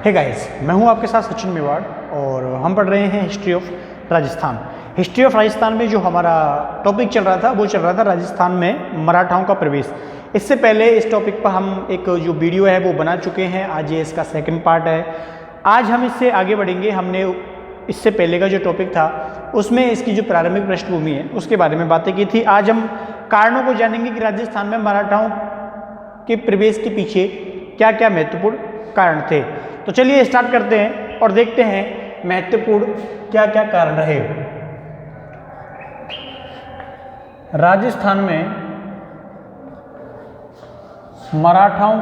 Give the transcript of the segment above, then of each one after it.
Hey guys, मैं हूं आपके साथ सचिन मेवाड़ और हम पढ़ रहे हैं history of Rajasthan. History of Rajasthan में जो हमारा टॉपिक चल रहा था वो चल रहा था राजस्थान में मराठाओं का प्रवेश। इससे पहले इस टॉपिक पर हम एक जो वीडियो है वो बना चुके हैं, आज ये इसका सेकंड पार्ट है। आज हम इससे आगे बढ़ेंगे। हमने इससे पहले का जो टॉपिक था उसमें इसकी जो प्रारंभिक पृष्ठभूमि है उसके बारे में बातें की थी। आज हम कारणों को जानेंगे कि राजस्थान में मराठाओं के प्रवेश के पीछे क्या क्या महत्वपूर्ण कारण थे। तो चलिए स्टार्ट करते हैं और देखते हैं महत्वपूर्ण क्या क्या कारण रहे। राजस्थान में मराठाओं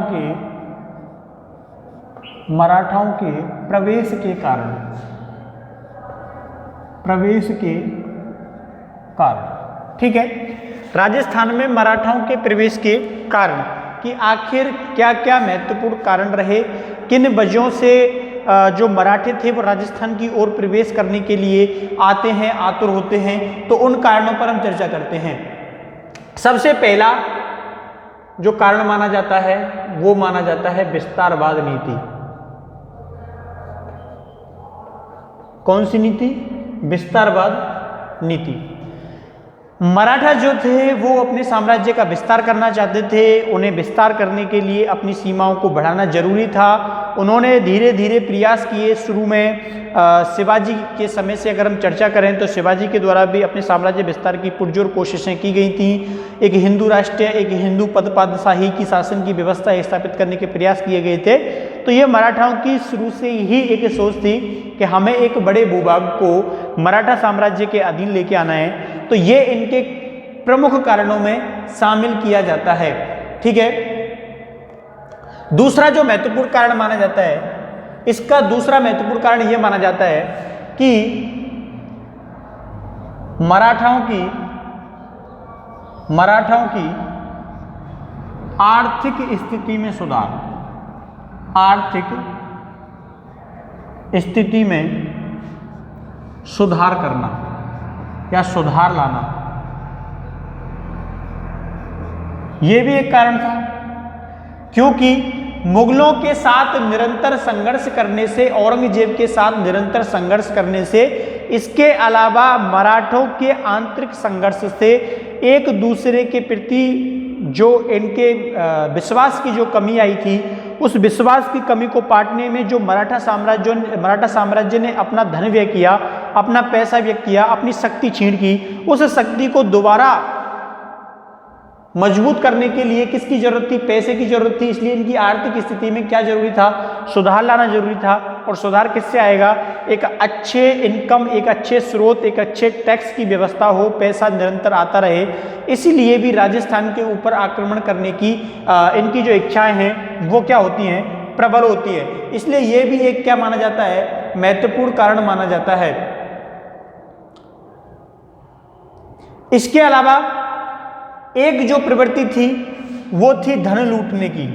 के प्रवेश के कारण, ठीक है। राजस्थान में मराठाओं के प्रवेश के कारण कि आखिर क्या क्या महत्वपूर्ण कारण रहे, किन वजहों से जो मराठे थे वो राजस्थान की ओर प्रवेश करने के लिए आते हैं, आतुर होते हैं। तो उन कारणों पर हम चर्चा करते हैं। सबसे पहला जो कारण माना जाता है वो माना जाता है विस्तारवाद नीति। कौन सी नीति? विस्तारवाद नीति। मराठा जो थे वो अपने साम्राज्य का विस्तार करना चाहते थे। उन्हें विस्तार करने के लिए अपनी सीमाओं को बढ़ाना जरूरी था। उन्होंने धीरे धीरे प्रयास किए। शुरू में शिवाजी के समय से अगर हम चर्चा करें तो शिवाजी के द्वारा भी अपने साम्राज्य विस्तार की पुरजोर कोशिशें की गई थी। एक हिंदू राष्ट्र, एक हिंदू पद पादशाही की शासन की व्यवस्था स्थापित करने के प्रयास किए गए थे। तो ये मराठाओं की शुरू से ही एक सोच थी कि हमें एक बड़े भूभाग को मराठा साम्राज्य के अधीन लेके आना है। तो ये इनके प्रमुख कारणों में शामिल किया जाता है, ठीक है। दूसरा जो महत्वपूर्ण कारण माना जाता है, इसका दूसरा महत्वपूर्ण कारण यह माना जाता है कि मराठाओं की आर्थिक स्थिति में सुधार, आर्थिक स्थिति में सुधार करना या सुधार लाना, यह भी एक कारण था। क्योंकि मुगलों के साथ निरंतर संघर्ष करने से, औरंगजेब के साथ निरंतर संघर्ष करने से, इसके अलावा मराठों के आंतरिक संघर्ष से एक दूसरे के प्रति जो इनके विश्वास की जो कमी आई थी, उस विश्वास की कमी को पाटने में जो मराठा साम्राज्य ने अपना धन व्यय किया, अपना पैसा व्यय किया, अपनी शक्ति छीन की, उस शक्ति को दोबारा मजबूत करने के लिए किसकी जरूरत थी? पैसे की जरूरत थी। इसलिए इनकी आर्थिक स्थिति में क्या जरूरी था? सुधार लाना जरूरी था। और सुधार किससे आएगा? एक अच्छे इनकम, एक अच्छे स्रोत, एक अच्छे टैक्स की व्यवस्था हो, पैसा निरंतर आता रहे। इसीलिए भी राजस्थान के ऊपर आक्रमण करने की इनकी जो इच्छाएं हैं वो क्या होती हैं? प्रबल होती है। इसलिए ये भी एक क्या माना जाता है? महत्वपूर्ण कारण माना जाता है। इसके अलावा एक जो प्रवृत्ति थी वो थी धन लूटने की।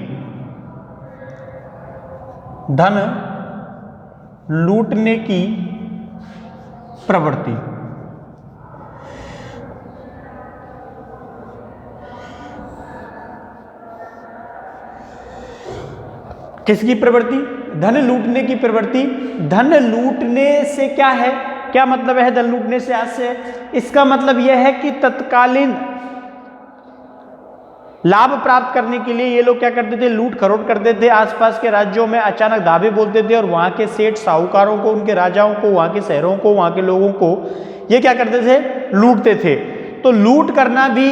धन लूटने की प्रवृत्ति। किसकी प्रवृत्ति? धन लूटने की प्रवृत्ति। धन लूटने से क्या है? क्या मतलब है धन लूटने से? आज से इसका मतलब यह है कि तत्कालीन लाभ प्राप्त करने के लिए ये लोग क्या करते थे? लूट खरोट करते थे। आसपास के राज्यों में अचानक धावे बोलते थे और वहां के सेठ साहूकारों को, उनके राजाओं को, वहां के शहरों को, वहां के लोगों को ये क्या करते थे? लूटते थे। तो लूट करना भी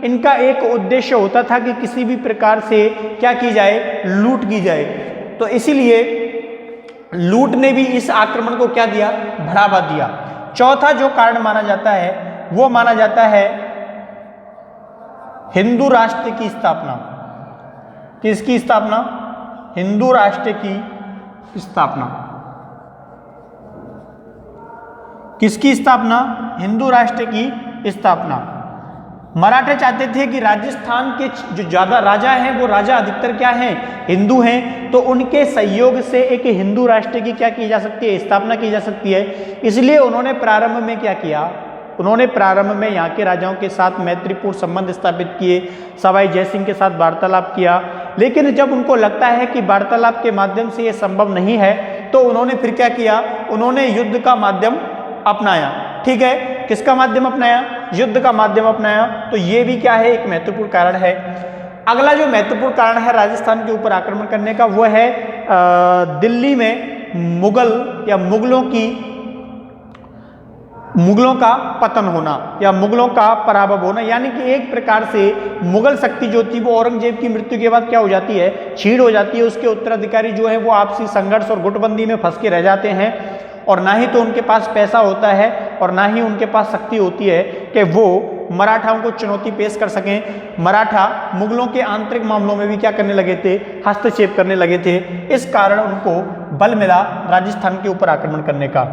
इनका एक उद्देश्य होता था कि किसी भी प्रकार से क्या की जाए? लूट की जाए। तो इसीलिए लूट ने भी इस आक्रमण को क्या दिया? बढ़ावा दिया। चौथा जो कारण माना जाता है वो माना जाता है हिंदू राष्ट्र की स्थापना। किसकी स्थापना? हिंदू राष्ट्र की स्थापना। किसकी स्थापना? हिंदू राष्ट्र की स्थापना। मराठे चाहते थे कि राजस्थान के जो ज्यादा राजा हैं वो राजा अधिकतर क्या हैं? हिंदू हैं। तो उनके सहयोग से एक हिंदू राष्ट्र की क्या की जा सकती है? स्थापना की जा सकती है। इसलिए उन्होंने प्रारंभ में क्या किया? उन्होंने प्रारंभ में यहाँ के राजाओं के साथ मैत्रीपूर्ण संबंध स्थापित किए, सवाई जयसिंह के साथ वार्तालाप किया। लेकिन जब उनको लगता है कि वार्तालाप के माध्यम से ये संभव नहीं है तो उन्होंने फिर क्या किया, उन्होंने युद्ध का माध्यम अपनाया। ठीक है, किसका माध्यम अपनाया? युद्ध का माध्यम अपनाया। तो ये भी क्या है, एक महत्वपूर्ण कारण है। अगला जो महत्वपूर्ण कारण है राजस्थान के ऊपर आक्रमण करने का, वो है दिल्ली में मुगल या मुगलों का पतन होना या मुगलों का पराभव होना। यानी कि एक प्रकार से मुगल शक्ति जो थी वो औरंगजेब की मृत्यु के बाद क्या हो जाती है, छीड़ हो जाती है। उसके उत्तराधिकारी जो है वो आपसी संघर्ष और गुटबंदी में फंस के रह जाते हैं और ना ही तो उनके पास पैसा होता है और ना ही उनके पास शक्ति होती है कि वो मराठाओं को चुनौती पेश कर सकें। मराठा मुगलों के आंतरिक मामलों में भी क्या करने लगे थे, हस्तक्षेप करने लगे थे। इस कारण उनको बल मिला राजस्थान के ऊपर आक्रमण करने का।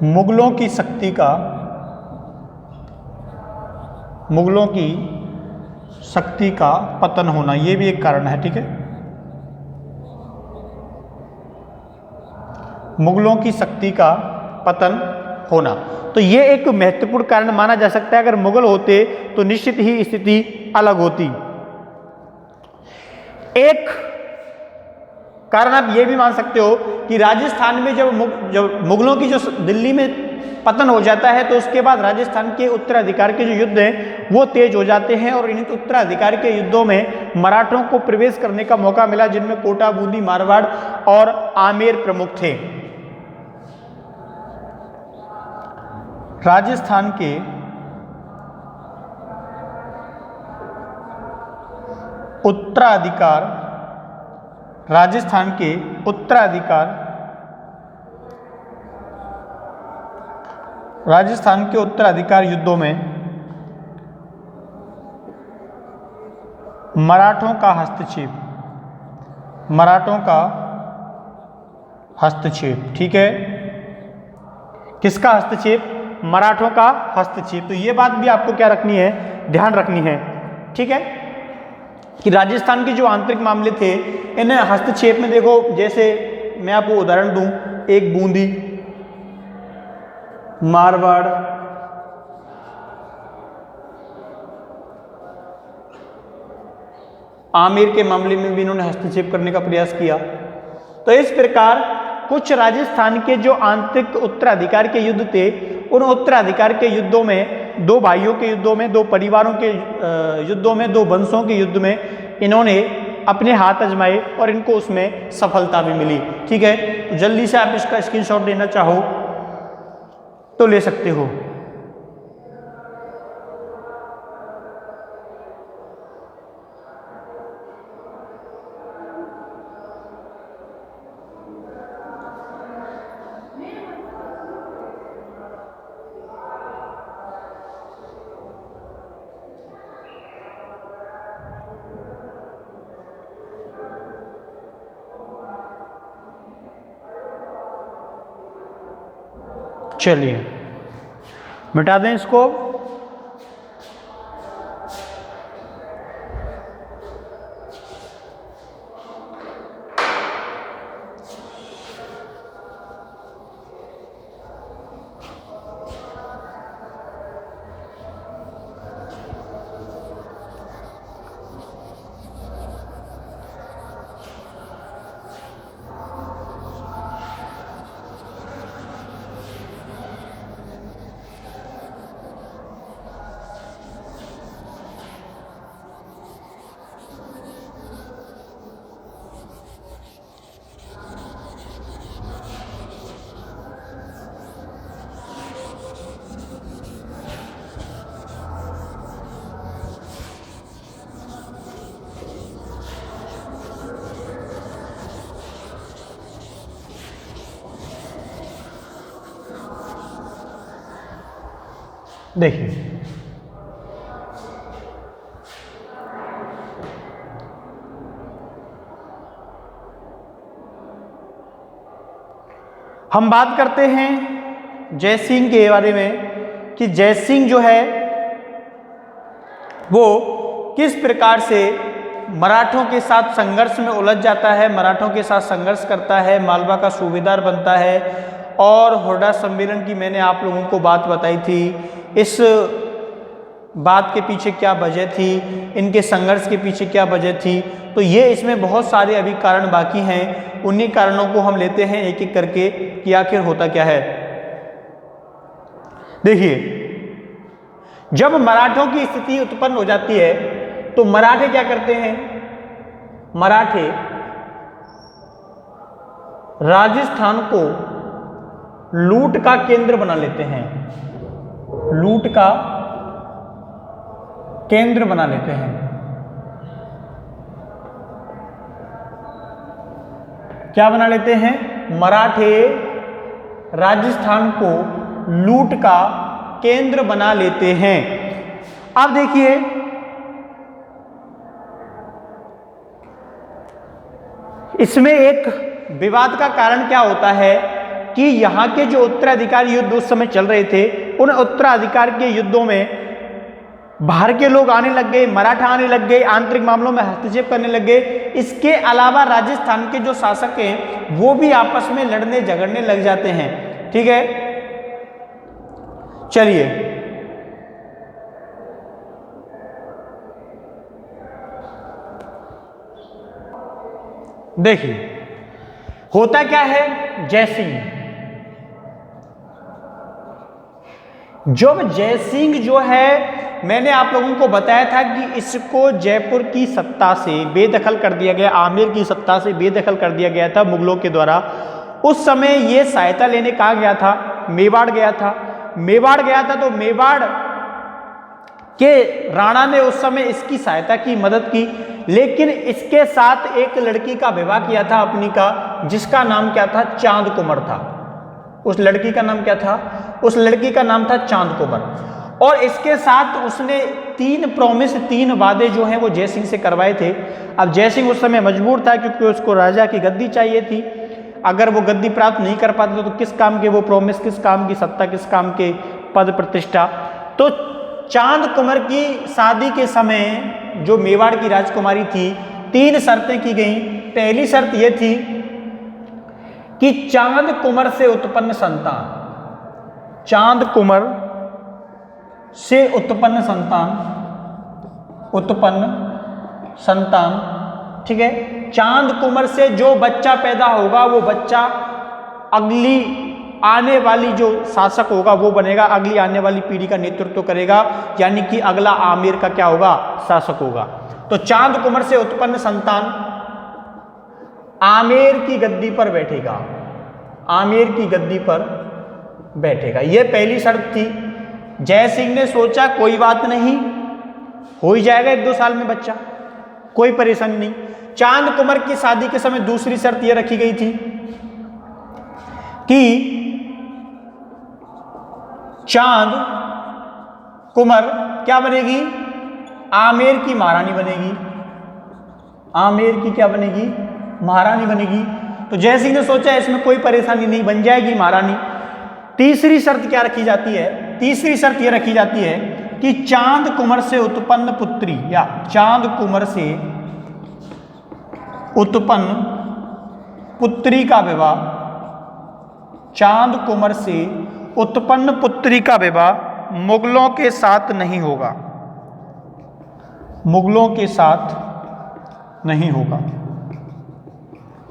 मुगलों की शक्ति का पतन होना, ये भी एक कारण है। ठीक है, मुगलों की शक्ति का पतन होना, तो ये एक महत्वपूर्ण कारण माना जा सकता है। अगर मुगल होते तो निश्चित ही स्थिति अलग होती। एक कारण आप ये भी मान सकते हो कि राजस्थान में जब मुगलों की जो दिल्ली में पतन हो जाता है तो उसके बाद राजस्थान के उत्तराधिकार के जो युद्ध हैं वो तेज हो जाते हैं और इन उत्तराधिकार के युद्धों में मराठों को प्रवेश करने का मौका मिला, जिनमें कोटा, बूंदी, मारवाड़ और आमेर प्रमुख थे। राजस्थान के उत्तराधिकार युद्धों में मराठों का हस्तक्षेप। ठीक है, किसका हस्तक्षेप? मराठों का हस्तक्षेप। तो ये बात भी आपको क्या रखनी है, ध्यान रखनी है। ठीक है, कि राजस्थान के जो आंतरिक मामले थे इन हस्तक्षेप में देखो, जैसे मैं आपको उदाहरण दूं, एक बूंदी, मारवाड़, आमेर के मामले में भी इन्होंने हस्तक्षेप करने का प्रयास किया। तो इस प्रकार कुछ राजस्थान के जो आंतरिक उत्तराधिकार के युद्ध थे, उन उत्तराधिकार के युद्धों में, दो भाइयों के युद्धों में, दो परिवारों के युद्धों में, दो वंशों के युद्ध में इन्होंने अपने हाथ आजमाए और इनको उसमें सफलता भी मिली। ठीक है, तो जल्दी से आप इसका स्क्रीनशॉट लेना चाहो तो ले सकते हो। चलिए मिटा दें इसको। देखिए, हम बात करते हैं जय सिंह के बारे में कि जय सिंह जो है वो किस प्रकार से मराठों के साथ संघर्ष में उलझ जाता है, मराठों के साथ संघर्ष करता है, मालवा का सूबेदार बनता है। और हुर्डा सम्मेलन की मैंने आप लोगों को बात बताई थी। इस बात के पीछे क्या वजह थी, इनके संघर्ष के पीछे क्या वजह थी। तो ये इसमें बहुत सारे अभी कारण बाकी हैं, उन्हीं कारणों को हम लेते हैं एक एक करके कि आखिर होता क्या है। देखिए, जब मराठों की स्थिति उत्पन्न हो जाती है तो मराठे क्या करते हैं, मराठे राजस्थान को लूट का केंद्र बना लेते हैं, लूट का केंद्र बना लेते हैं। क्या बना लेते हैं, मराठे राजस्थान को लूट का केंद्र बना लेते हैं। अब देखिए, इसमें एक विवाद का कारण क्या होता है कि यहाँ के जो उत्तराधिकारी युद्ध उस समय चल रहे थे, उन उत्तराधिकार के युद्धों में बाहर के लोग आने लग गए, मराठा आने लग गए, आंतरिक मामलों में हस्तक्षेप करने लग गए। इसके अलावा राजस्थान के जो शासक हैं वो भी आपस में लड़ने झगड़ने लग जाते हैं। ठीक है, चलिए देखिए होता क्या है। जयसिंह, जब जयसिंह जो है, मैंने आप लोगों को बताया था कि इसको जयपुर की सत्ता से बेदखल कर दिया गया, आमेर की सत्ता से बेदखल कर दिया गया था मुगलों के द्वारा। उस समय ये सहायता लेने कहाँ गया था, मेवाड़ गया था। मेवाड़ गया था तो मेवाड़ के राणा ने उस समय इसकी सहायता की, मदद की, लेकिन इसके साथ एक लड़की का विवाह किया था अपनी का, जिसका नाम क्या था, चांद कुंवर था। उस लड़की का नाम क्या था, उस लड़की का नाम था चांद कुंवर। और इसके साथ उसने 3 वादे जो हैं वो जयसिंह से करवाए थे। अब जयसिंह उस समय मजबूर था क्योंकि उसको राजा की गद्दी चाहिए थी। अगर वो गद्दी प्राप्त नहीं कर पाता तो किस काम के वो प्रॉमिस, किस काम की सत्ता, किस काम के पद प्रतिष्ठा। तो चांद कुंवर की शादी के समय जो मेवाड़ की राजकुमारी थी, 3 शर्तें की गई। पहली शर्त यह थी कि चांद कुंवर से उत्पन्न संतान, चांद कुंवर से उत्पन्न संतान, ठीक है, चांद कुंवर से जो बच्चा पैदा होगा वो बच्चा अगली आने वाली जो शासक होगा वो बनेगा, अगली आने वाली पीढ़ी का नेतृत्व करेगा, यानी कि अगला आमेर का क्या होगा, शासक होगा। तो चांद कुंवर से उत्पन्न संतान आमेर की गद्दी पर बैठेगा, आमेर की गद्दी पर बैठेगा। यह पहली शर्त थी। जयसिंह ने सोचा कोई बात नहीं, हो ही जाएगा 1-2 साल में बच्चा, कोई परेशानी नहीं। चांद कुंवर की शादी के समय दूसरी शर्त यह रखी गई थी कि चांद कुंवर क्या बनेगी, आमेर की महारानी बनेगी, आमेर की क्या बनेगी, महारानी बनेगी। तो जयसिंह ने सोचा इसमें कोई परेशानी नहीं, बन जाएगी महारानी। तीसरी शर्त क्या रखी जाती है, तीसरी शर्त यह रखी जाती है कि चांद कुंवर से उत्पन्न पुत्री या चांद कुंवर से उत्पन्न पुत्री का विवाह, चांद कुंवर से उत्पन्न पुत्री का विवाह मुगलों के साथ नहीं होगा, मुगलों के साथ नहीं होगा।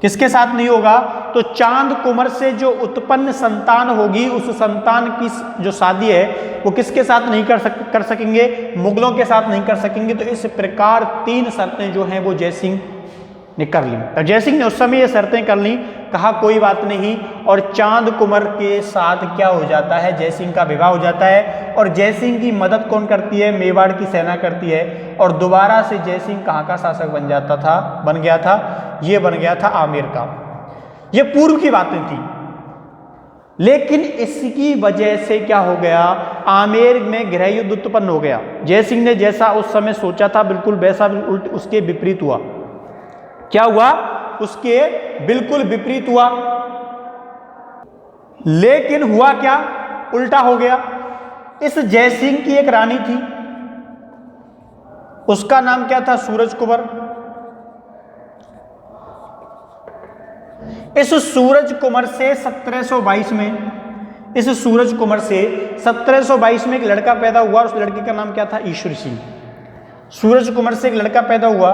किसके साथ नहीं होगा, तो चांद कुंवर से जो उत्पन्न संतान होगी उस संतान की जो शादी है वो किसके साथ नहीं कर सकेंगे, मुगलों के साथ नहीं कर सकेंगे। तो इस प्रकार 3 शर्तें जो हैं वो जयसिंह ने कर ली। तो जयसिंह ने उस समय ये शर्तें कर ली, कहा कोई बात नहीं, और चांद कुंवर के साथ क्या हो जाता है, जयसिंह का विवाह हो जाता है। और जयसिंह की मदद कौन करती है, मेवाड़ की सेना करती है, और दोबारा से जयसिंह कहाँ का शासक बन गया था, ये बन गया था आमेर का। ये पूर्व की बातें थी, लेकिन इसकी वजह से क्या हो गया, आमेर में गृह युद्ध उत्पन्न हो गया। जयसिंह ने जैसा उस समय सोचा था बिल्कुल वैसा उल्ट उसके विपरीत हुआ। क्या हुआ, उसके बिल्कुल विपरीत हुआ। लेकिन हुआ क्या, उल्टा हो गया। इस जयसिंह की एक रानी थी, उसका नाम क्या था, सूरज कुंवर। इस सूरज कुंवर से 1722 में इस सूरज कुमार से 1722 में एक लड़का पैदा हुआ, उस लड़के का नाम क्या था? ईश्वरी सिंह। सूरज कुमार से एक लड़का पैदा हुआ,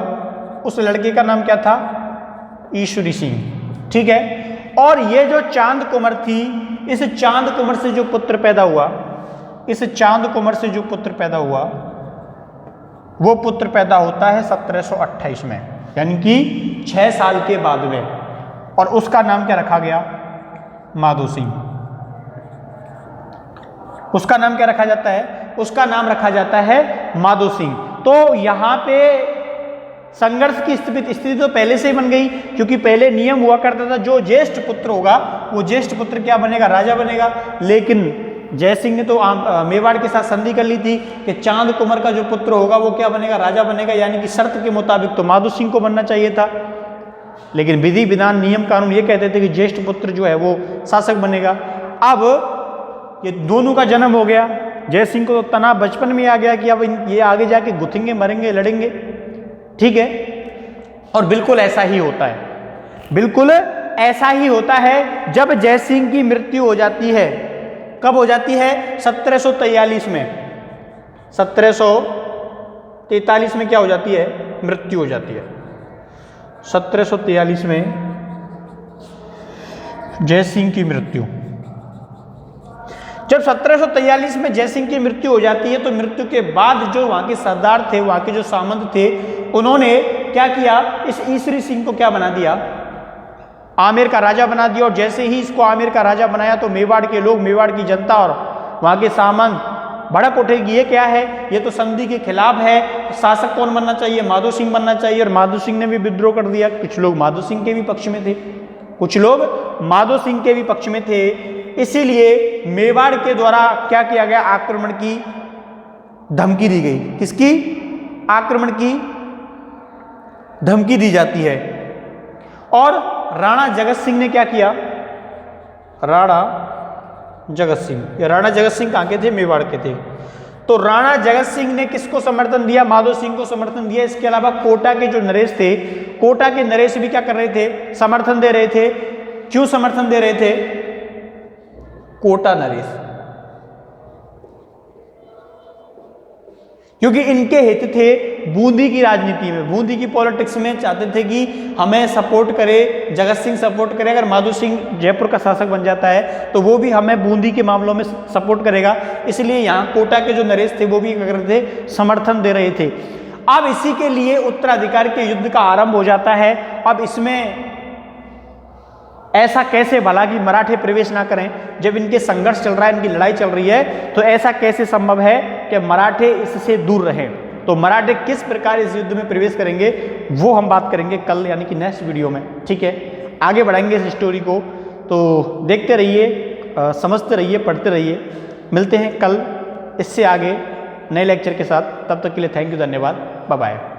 उस लड़के का नाम क्या था? ईश्वरी सिंह। ठीक है। और ये जो चांद कुमार थी, इस चांद कुमार से जो पुत्र पैदा हुआ, इस चांद कुमार से जो पुत्र पैदा हुआ, वो पुत्र पैदा होता है 1728 में, यानी कि 6 साल के बाद में, और उसका नाम क्या रखा गया? माधो सिंह। उसका नाम क्या रखा जाता है? उसका नाम रखा जाता है माधो सिंह। तो यहां पे संघर्ष की स्थिति तो पहले से ही बन गई, क्योंकि पहले नियम हुआ करता था जो ज्येष्ठ पुत्र होगा वो ज्येष्ठ पुत्र क्या बनेगा? राजा बनेगा। लेकिन जयसिंह ने तो मेवाड़ के साथ संधि कर ली थी कि चांद कुमार का जो पुत्र होगा वो क्या बनेगा? राजा बनेगा, यानी कि शर्त के मुताबिक तो माधो सिंह को बनना चाहिए था। लेकिन विधि विधान नियम कानून ये कहते थे कि ज्येष्ठ पुत्र जो है वो शासक बनेगा। अब ये दोनों का जन्म हो गया। जयसिंह को तो तनाव बचपन में आ गया कि अब ये आगे जाके गुथेंगे, मरेंगे, लड़ेंगे। ठीक है। और बिल्कुल ऐसा ही होता है, बिल्कुल ऐसा ही होता है। जब जयसिंह की मृत्यु हो जाती है, कब हो जाती है? 1743 में। 1743 में क्या हो जाती है? मृत्यु हो जाती है। 1743 में जयसिंह की मृत्यु। जब 1743 में जयसिंह की मृत्यु हो जाती है, तो मृत्यु के बाद जो वहां के सरदार थे, वहां के जो सामंत थे, उन्होंने क्या किया? इस ईश्वरी सिंह को क्या बना दिया? आमेर का राजा बना दिया। और जैसे ही इसको आमेर का राजा बनाया तो मेवाड़ के लोग, मेवाड़ की जनता और वहां के सामंत भड़क उठे कि ये क्या है? ये तो संधि के खिलाफ है। शासक कौन बनना चाहिए? माधो सिंह बनना चाहिए। और माधो सिंह ने भी विद्रोह कर दिया। कुछ लोग माधो सिंह के भी पक्ष में थे, कुछ लोग माधो सिंह के भी पक्ष में थे। इसीलिए मेवाड़ के द्वारा क्या किया गया? आक्रमण की धमकी दी गई। किसकी? आक्रमण की धमकी दी जाती है। और राणा जगत सिंह ने क्या किया? राणा जगत सिंह, ये राणा जगत सिंह कहाँ के थे? मेवाड़ के थे। तो राणा जगत सिंह ने किसको समर्थन दिया? माधो सिंह को समर्थन दिया। इसके अलावा कोटा के जो नरेश थे, कोटा के नरेश भी क्या कर रहे थे? समर्थन दे रहे थे। क्यों समर्थन दे रहे थे? कोटा नरेश, क्योंकि इनके हित थे बूंदी की राजनीति में, बूंदी की पॉलिटिक्स में। चाहते थे कि हमें सपोर्ट करे, जगत सिंह सपोर्ट करे। अगर माधो सिंह जयपुर का शासक बन जाता है तो वो भी हमें बूंदी के मामलों में सपोर्ट करेगा। इसलिए यहाँ कोटा के जो नरेश थे वो भी क्या कर रहे थे? समर्थन दे रहे थे। अब इसी के लिए उत्तराधिकार के युद्ध का आरंभ हो जाता है। अब इसमें ऐसा कैसे भला कि मराठे प्रवेश ना करें? जब इनके संघर्ष चल रहा है, इनकी लड़ाई चल रही है, तो ऐसा कैसे संभव है कि मराठे इससे दूर रहें? तो मराठे किस प्रकार इस युद्ध में प्रवेश करेंगे वो हम बात करेंगे कल, यानी कि नेक्स्ट वीडियो में। ठीक है, आगे बढ़ाएंगे इस स्टोरी को। तो देखते रहिए, समझते रहिए, पढ़ते रहिए। मिलते हैं कल इससे आगे नए लेक्चर के साथ। तब तक के लिए थैंक यू, धन्यवाद, बाय बाय।